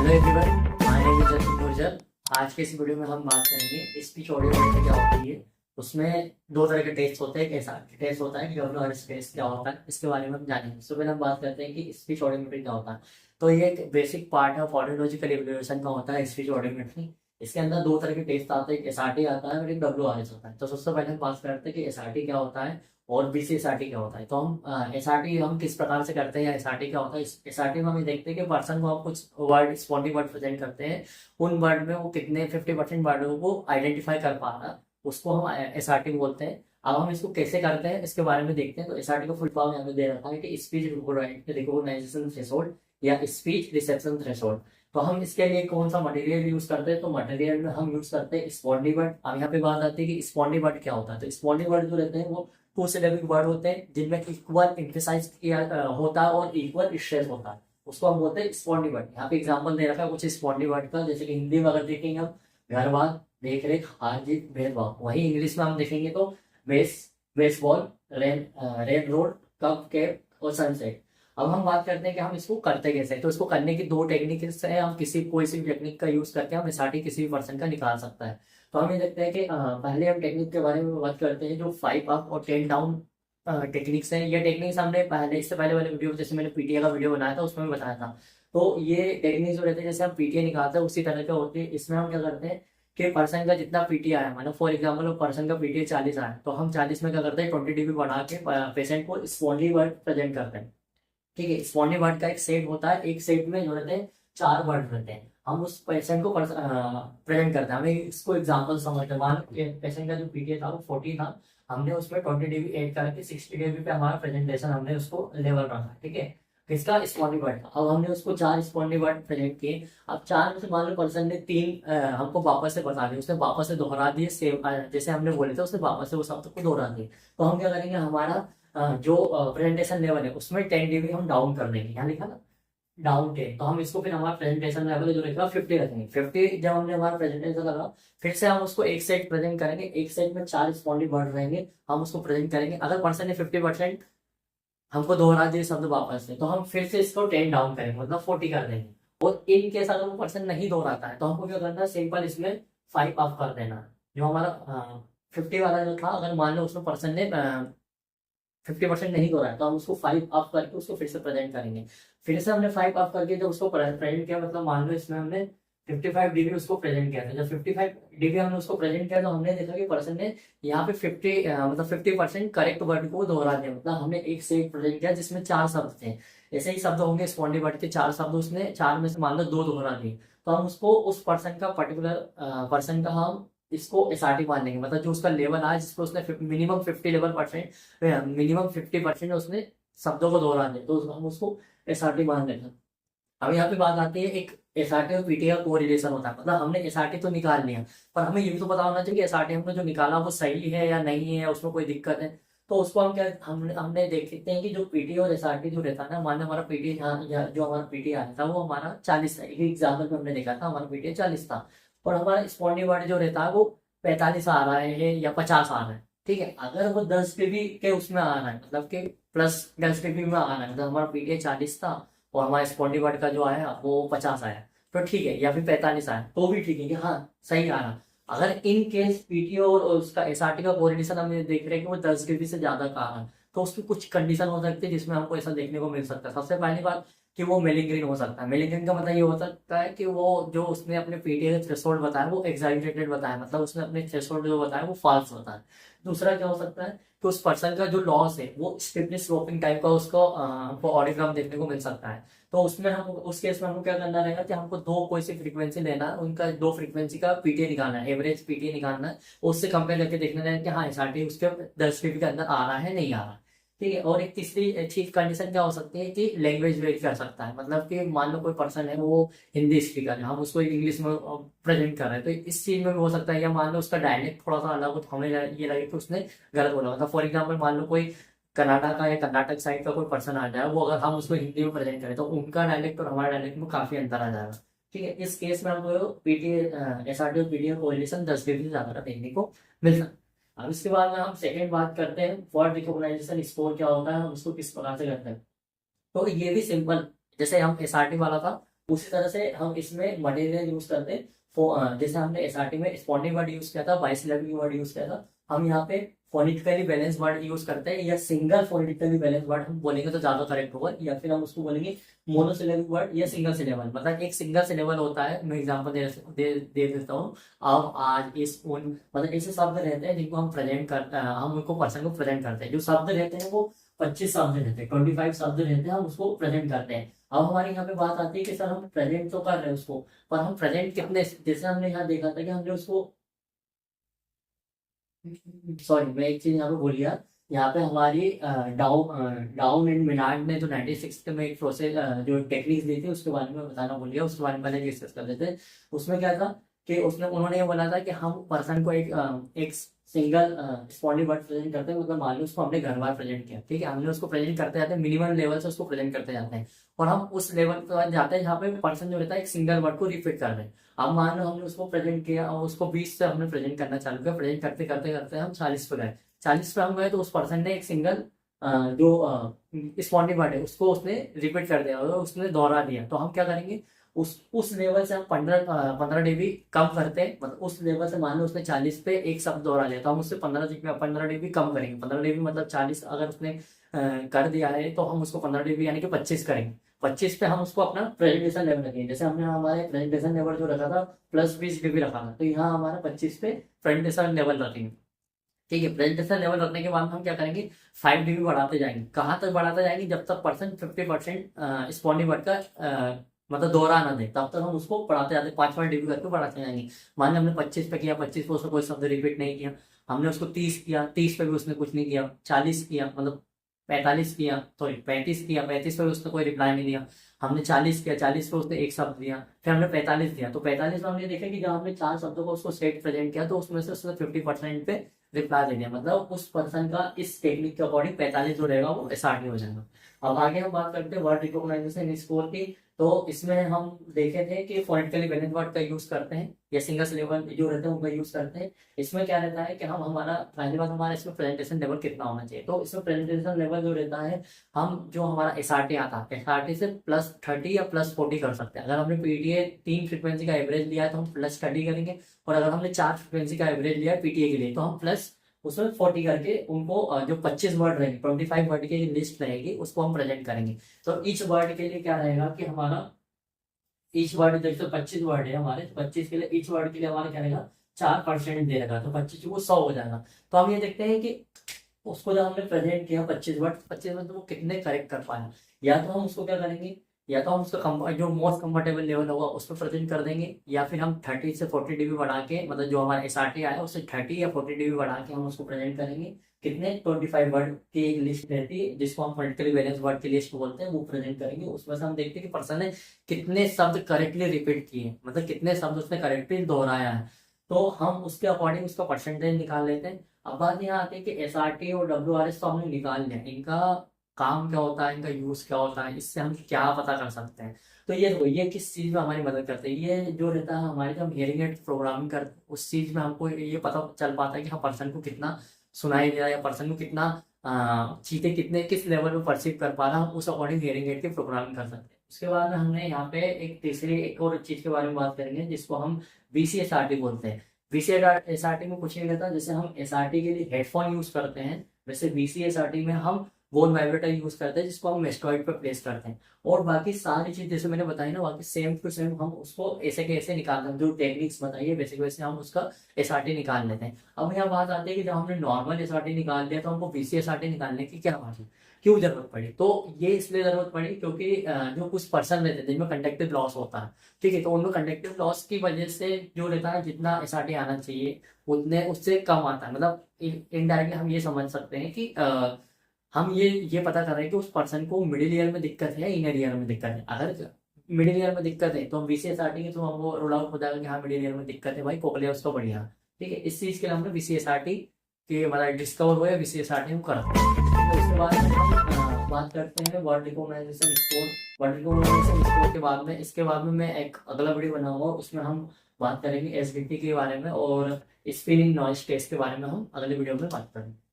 Hello everyone, my name is Jatin Gurjar. आज के इस वीडियो में हम बात करेंगे स्पीच ऑडियो टेस्ट क्या होती है। उसमें दो तरह के टेस्ट होते हैं। एक ऐसा टेस्ट होता है कि डब्ल्यू टेस्ट क्या होता है, इसके बारे में हम जानेंगे। उससे पहले हम बात करते हैं कि स्पीच ऑडियोमेट्री क्या होता है। तो ये एक बेसिक पार्ट है फोनोलॉजिकल इवैल्यूएशन का होता है स्पीच ऑडियोमेट्री। इसके अंदर दो तरह के टेस्ट आते हैं, एक एसआरटी आता है और एक डब्ल्यूआरएस होता है। तो सबसे पहले हम बात करते हैं कि एसआरटी क्या होता है और बीसीएसआरटी क्या होता है। तो हम एसआरटी हम किस प्रकार से करते हैं या एसआरटी क्या होता है। एसआरटी में हम ये देखते हैं कि पर्सन को हम कुछ वर्ड स्पॉन्टिंग वर्ड प्रेजेंट करते हैं, उन वर्ड में वो कितने 50% वर्डों को आइडेंटिफाई कर पा रहा है, उसको हम एसआरटी बोलते हैं। अब हम इसको कैसे करते हैं इसके बारे में देखते हैं। तो एसआरटी को फुल फॉर्म यहाँ पे दे रखा है कि स्पीच रिकॉग्नाइजेशन थ्रेशोल्ड या स्पीच रिसेप्शन थ्रेशोल्ड। तो हम इसके लिए कौन सा मटेरियल यूज करते हैं, तो मटेरियल में हम यूज करते हैं स्पॉन्डी वर्ड। अब यहाँ पे बात आती है कि स्पॉन्डी वर्ड क्या होता है। तो स्पॉन्डी वर्ड जो रहते हैं वो टू सिलेबिक वर्ड होते हैं जिनमें इक्वल एम्फेसाइज किया होता है और इक्वल स्ट्रेस होता है, उसको हम बोलते हैं स्पॉन्डी वर्ड। यहाँ पे एग्जांपल दे रखा है कुछ स्पॉन्डी वर्ड का, जैसे कि हिंदी में अगर देखेंगे हम घर बार देख रेख हार जीत भेदभाव, वही इंग्लिश में हम देखेंगे तो base baseball rain road cup cap और सनसेट। अब हम बात करते हैं कि हम इसको करते कैसे हैं। तो इसको करने की दो टेक्निक है, हम किसी कोई सी भी टेक्निक का यूज करके हम एसआरटी किसी भी पर्सन का निकाल सकता है। तो हम ये देखते हैं कि पहले हम टेक्निक के बारे में बात करते हैं जो 5 अप और 10 डाउन टेक्निक्स हैं। ये टेक्निक्स हमने पहले इससे पहले वाले वीडियो, जैसे मैंने पीटीए का वीडियो बनाया था उसमें भी बताया था। तो ये टेक्निक्स जो रहते हैं जैसे हम पीटीए निकालते हैं उसी तरह के होते हैं। इसमें हम क्या करते हैं कि पर्सन का जितना पीटीए आया, मतलब फॉर एग्जाम्पल पर्सन का पीटीए 40 आया, तो हम 40 में क्या करते हैं 20 डीबी बढ़ा के पेशेंट को स्पॉन्डी वर्ड प्रेजेंट करते हैं। ठीक है, स्पॉन्डी वर्ड का एक सेट होता है, एक सेट में जो रहते हैं 4 वर्ड रहते हैं। हम उस पेशेंट को प्रेजेंट करते हैं। हमें इसको एग्जांपल समझते हैं। मान पेशेंट का जो पीटीए था वो 40 था, हमने उसमें 20 डीबी ऐड करके 60 डीबी पे हमारा प्रेजेंटेशन हमने उसको लेवल रखा। ठीक है, किसका स्पॉन्डी वर्ड का। अब हमने उसको 4 स्पॉन्डी वर्ड प्रेजेंट किए। अब 4 में से मान लो पर्सन ने 3 हमको वापस से बता दिए, उसने वापस से दोहरा दिए, सेम जैसे हमने बोले थे उसने वापस से वो शब्द को दोहरा दिए। तो हम क्या करेंगे, हमारा जो प्रेजेंटेशन लेवल है उसमें 10 डीबी हम डाउन कर देंगे। यहाँ लिखा ना डाउन 10, तो हम इसको फिर हमारा प्रेजेंटेशन लेवल जो रहेगा 50 रखेंगे। 50 जब हमने हमारा प्रेजेंटेशन लगा, फिर से हम उसको एक सेट प्रेजेंट करेंगे। एक सेट में 4 स्पॉन्डी वर्ड रहेंगे, हम उसको प्रेजेंट करेंगे। अगर पर्सन ने 50% हमको दोहरा दिए शब्द वापस से, तो हम फिर से इसको 10 डाउन करेंगे, मतलब 40 कर देंगे। और इन केस अगर वो पर्सन नहीं दोहराता है तो हमको क्या करना है, सिंपल इसमें 5 अप कर देना। जो हमारा 50 वाला जो था, अगर मान लो उसमें पर्सन ने 50% नहीं हो रहा है तो हम उसको 5 अप करके उसको फिर से प्रेजेंट करेंगे। फिर से हमने 5 अप करके जब उसको प्रेजेंट किया, मतलब मान लो इसमें हमने 55 डीबी उसको प्रेजेंट किया था। जब 55 डीबी हमने उसको प्रेजेंट किया तो हमने देखा कि पर्सन ने यहाँ पे 50% करेक्ट वर्ड को दोहरा दिया। मतलब हमने एक सेट प्रेजेंट किया जिसमें 4 शब्द थे। ऐसे ही शब्द होंगे स्पॉन्डी वर्ड के 4 शब्द, उसने 4 में से मान लो 2 दोहरा दिए, तो हम उसको उस पर्सन का पर्टिकुलर पर्सन का हम इसको एसआरटी मान लेंगे। मतलब जो उसका लेवल आया जिसको उसने मिनिमम 50% उसने शब्दों को दोहरा दिया, तो हम उसको एसआरटी मान लेंगे। अब यहाँ पे बात आती है, एक एसआरटी और पीटी का कोरिलेशन होता है। मतलब हमने एसआरटी तो निकाल लिया, पर हमें ये भी तो पता होना चाहिए कि एसआरटी हमने जो निकाला वो सही है या नहीं है, उसमें कोई दिक्कत है। तो उसको हम क्या हमने हमने देख सकते हैं कि जो पीटी और एसआरटी जो रहता है ना, मान लो हमारा पीटी जो हमारा पीटी आया था वो हमारा 40 था। एक एग्जाम्पल में हमने देखा था हमारा पीटी 40 था, और हमारा स्पॉन्डी वर्ड जो रहता है वो 45 आ रहा है या 50 आ रहा है। ठीक है, अगर वो 10 पीबी के उसमें आ रहा है, मतलब कि प्लस 10 पीबी में आ रहा है, मतलब हमारा पीटी 40 था और हमारा स्पॉन्डी वर्ड का जो आया वो 50 आया, तो ठीक है, या फिर 45 आया तो भी ठीक है कि हाँ सही आ रहा। अगर इन केस पीटीओ और उसका एसआरटी का कोरिलेशन हम देख रहे हैं कि वो 10 डिग्री से ज्यादा का है, तो उसकी कुछ कंडीशन हो सकती है जिसमें हमको ऐसा देखने को मिल सकता है। सबसे पहली बात कि वो मेलिग्रीन हो सकता है। मेलिग्रीन का मतलब ये हो सकता है कि वो जो उसने अपने पीटीए का थ्रेशोल्ड बताया वो एग्जैजरेटेड बताया, मतलब उसने अपने थ्रेशोल्ड जो बताया वो फॉल्स बताया। दूसरा क्या हो सकता है कि उस पर्सन का जो लॉस है वो स्टिफनेस स्लोपिंग टाइप का उसको हमको ऑडियोग्राम देखने को मिल सकता है। तो उसमें हम उस केस में हमको क्या करना रहेगा कि हमको दो कोई सी फ्रीक्वेंसी लेना है, उनका 2 फ्रीक्वेंसी का पीटीए निकालना है, एवरेज पीटीए निकालना है, उससे कंपेयर करके देखना रहेगा कि हाँ एसआरटी उसके 10 पीबी के अंदर आ रहा है नहीं आ रहा है। ठीक है, और एक तीसरी चीज कंडीशन क्या हो सकती है कि लैंग्वेज वेरी कर सकता है। मतलब कि मान लो कोई पर्सन है वो हिंदी स्पीकर है, हम उसको इंग्लिश में प्रेजेंट कर रहे हैं, तो इस चीज में भी हो सकता है। या मान लो उसका डायलेक्ट थोड़ा सा अलग हो तो हमें ये लगे कि उसने गलत बोला। मतलब फॉर एग्जाम्पल मान लो कोई कर्नाटक का या कर्नाटक साइड का कोई पर्सन आ जाए, वो अगर हम उसको हिंदी में प्रेजेंट करें तो उनका डायलेक्ट और हमारा डायलेक्ट में काफी अंतर आ जाएगा। ठीक है, इस केस में हमको पीटीए एसआरटी और पीटीए कोरिलेशन 10 डिग्री से ज्यादा देखने को मिल सकता है। अब इसके बाद में हम सेकंड बात करते हैं वर्ड रिकॉग्नाइजेशन स्कोर क्या होता है, हम उसको किस प्रकार से करते हैं। तो ये भी सिंपल, जैसे हम एसआरटी वाला था उसी तरह से हम इसमें मटेरियल यूज करते हैं। जैसे हमने एसआरटी में स्पॉन्डिंग वर्ड यूज किया था, बाइसिलेबल वर्ड यूज किया था, हम यहाँ पे फोनेटिकली बैलेंस वर्ड यूज करते हैं, या सिंगल फोनेटिकली बैलेंस वर्ड हम बोलेंगे तो ज्यादा करेक्ट होगा, या फिर हम उसको बोलेंगे मोनोसिलेबल वर्ड या सिंगल सिलेबल। मतलब एक सिंगल सिलेबल होता है, मैं एग्जांपल दे देता हूँ, अब, आज, इस, उन, मतलब ऐसे शब्द रहते हैं जिनको हम प्रेजेंट करते हैं, हम उनको पर्सन को प्रेजेंट करते हैं। जो शब्द रहते हैं वो 25 शब्द रहते हैं, 25 शब्द रहते हैं, हम उसको प्रेजेंट करते हैं। अब हमारे यहाँ पे बात आती है कि सर हम प्रेजेंट तो कर रहे हैं उसको, पर हम प्रेजेंट कितने, जैसे हमने यहाँ देखा था कि हमने उसको, सॉरी मैं एक चीज यहाँ पे भूल गया। यहाँ पे हमारी डाउन एंड मिनार्ड ने जो 96 में एक प्रोसेस जो टेक्निक्स दी थी उसके बारे में बताना भूल गया, उसके बारे में पहले डिस्कस कर लेते हैं। उसमें क्या था कि उन्होंने ये बोला था कि हम पर्सन को एक सिंगल स्पॉन्डिंग वर्ड प्रेजेंट करते हैं, मतलब मान लो उसको हमने घर बार प्रेजेंट किया, ठीक है, हमने उसको प्रेजेंट करते जाते हैं, मिनिमम लेवल से उसको प्रेजेंट करते जाते हैं, और हम उस लेवल के बाद जाते हैं जहाँ पे पर्सन जो रहता है एक सिंगल वर्ड को रिपीट कर रहे हैं। अब मान लो हमने उसको प्रेजेंट किया और उसको 20 से हमने प्रेजेंट करना चालू किया, प्रेजेंट करते करते करते हम 40 पे गए, 40 पे हम गए तो उस पर्सन ने एक सिंगल जो स्पॉन्डिंग वर्ड है उसको उसने रिपीट कर दिया और उसने दोहरा दिया। तो हम क्या करेंगे, उस लेवल से हम 15 डीबी कम करते हैं, मतलब उस लेवल से मान लो उसने 40 पे एक शब्द दोहरा लिया तो हम उससे 15 डीबी कम करेंगे। 15 डीबी मतलब 40 अगर उसने कर दिया है तो हम उसको 15 डीबी यानी कि 25 करेंगे। 25 पे हम उसको अपना प्रेजेंटेशन लेवल रखेंगे, जैसे हमने हमारे प्रेजेंटेशन लेवल जो रखा था +20 डीबी रखा था, तो यहाँ हमारा 25 पे प्रेजेंटेशन लेवल रखेंगे। ठीक है, प्रेजेंटेशन लेवल रखने के बाद हम क्या करेंगे, 5 डीबी बढ़ाते जाएंगे। कहाँ तक बढ़ाते जाएंगे, जब तक पर्सन 50% स्पॉन्डिंग वर्ड का मतलब दोहरा ना दे तब तक हम उसको बढ़ाते जाते, 5 डीबी करके बढ़ाते जाएंगे। मान लो हमने 25 पे किया, 25 पे उसने कोई शब्द रिपीट नहीं किया, हमने उसको 30 किया, 30 पे भी उसने कुछ नहीं किया, 40 किया, मतलब 45 किया, सॉरी 35 किया, 35 पे उसने कोई रिप्लाई नहीं दिया, हमने 40 किया, 40 पे उसने एक शब्द दिया, फिर हमने 45 दिया, तो 45 में हमने देखा कि जब हमने 4 शब्दों को उसको सेट प्रेजेंट किया तो उसमें से उसने 50% पे रिप्लाई दे दिया, मतलब उस पर्सन का इस टेक्निक के अकॉर्डिंग 45 जो रहेगा वो SRT हो जाएगा। अब आगे हम बात करते हैं वर्ड रिकॉग्नाइजेशन स्कोर की। तो इसमें हम देखे थे कि फोनेटिकली बैलेंस वर्ड का यूज करते हैं या सिंगल सिलेबल जो रहते हैं उनका यूज करते हैं। इसमें क्या रहता है कि हम हमारा पहली बात हमारा इसमें प्रेजेंटेशन लेवल कितना होना चाहिए, तो इसमें प्रेजेंटेशन लेवल जो रहता है, हम जो हमारा SRT आता है SRT से +30 या +40 कर सकते हैं। अगर हमने PTA 3 फ्रिक्वेंसी का एवरेज लिया है तो हम +30 करेंगे, और अगर हमने 4 फ्रिक्वेंसी का एवरेज लिया है PTA के लिए तो हम प्लस उसमें 40 करके उनको जो 25 वर्ड रहेंगे, 25 वर्ड की लिस्ट रहेगी उसको हम प्रेजेंट करेंगे। तो ईच वर्ड के लिए क्या रहेगा कि हमारा ईच वर्ड जैसे 25 वर्ड है हमारे, 25 के लिए ईच वर्ड के लिए हमारा क्या रहेगा, 4% दे रहेगा, तो 25 को 100 हो जाएगा। तो हम ये देखते हैं कि उसको जब हमने प्रेजेंट किया 25 वर्ड तो वो कितने करेक्ट कर पाया। या तो हम उसको क्या करेंगे, या तो हम उसका जो मोस्ट कंफर्टेबल लेवल होगा उस पर प्रेजेंट कर देंगे, या फिर हम 30 से 40 डीबी बढ़ा के, मतलब जो हमारा SRT आया उससे 30 या 40 डीबी बढ़ा के हम उसको प्रेजेंट करेंगे। कितने 25 वर्ड की एक लिस्ट रहती है जिसको हम फोनेटिकली बैलेंस वर्ड की लिस्ट बोलते हैं, वो प्रेजेंट करेंगे। उसमें से हम देखते हैं कि पर्सन ने कितने शब्द करेक्टली रिपीट किए, मतलब कितने शब्द उसने करेक्टली दोहराया है, तो हम उसके अकॉर्डिंग उसका परसेंटेज निकाल लेते हैं। अब बात यहाँ आती है कि SRT और WRS तो हमने निकाल लिया, इनका काम क्या होता है, इनका यूज क्या होता है, इससे हम क्या पता कर सकते हैं। तो ये किस चीज में हमारी मदद करते हैं, ये जो रहता है हमारे, जब हम हियरिंग एड प्रोग्रामिंग करते हैं उस चीज में हमको ये पता चल पाता है कि हाँ पर्सन को कितना सुनाई दे रहा है, या पर्सन को कितना चीजें कितने किस लेवल में परसीव कर पा रहा है, हम उस अकॉर्डिंग हियरिंग एड की प्रोग्रामिंग कर सकते हैं। उसके बाद हमने यहाँ पे एक और चीज के बारे में बात करेंगे जिसको हम VCSRT बोलते हैं। VCSRT में कुछ नहीं रहता, जैसे हम SRT के लिए हेडफोन यूज करते हैं, वैसे VCSRT में हम बोन वाइब्रेटर यूज करते हैं जिसको हम मेस्टोइड पे प्लेस करते हैं। और बाकी सारी चीज जैसे मैंने बताई ना, बाकी सेम टू सेम हम उसको ऐसे के ऐसे निकालते हैं, जो टेक्निक्स बताइए वैसे वैसे हम उसका SRT निकाल लेते हैं। अब यहाँ बात आती है कि जब हमने नॉर्मल SRT निकाल लिया तो हमको VCSRT निकालने की क्या बात है, क्यों जरूरत पड़ी। तो ये इसलिए जरूरत पड़ी क्योंकि जो कुछ पर्सन रहते हैं जिनमें कंडक्टिव लॉस होता है, ठीक है, तो उनमें कंडक्टिव लॉस की वजह से जो रहता है जितना SRT आना चाहिए उतने उससे कम आता है। मतलब इनडायरेक्टली हम ये समझ सकते हैं कि हम ये पता कर रहे हैं कि उस पर्सन को मिडिल ईयर में दिक्कत है या इनर ईयर में दिक्कत है। अगर मिडिल ईयर में दिक्कत है तो हम VCSRT के थ्रू हमको रोल आउट हो जाएगा कि हाँ मिडिल ईयर में दिक्कत है भाई, कोकलिया उसका बढ़िया, ठीक है। इस चीज के लिए हमने VCSRT के मतलब डिस्कवर हुआ VCSRT हम करते हैं। तो उसके बाद हम बात करते हैं word recognization score. Word recognization score के बाद में इसके बाद में मैं एक अगला वीडियो बनाऊंगा, उसमें हम बात करेंगे SBT के बारे में और स्पीनिंग नॉइज टेस्ट के बारे में हम अगले वीडियो में बात करेंगे।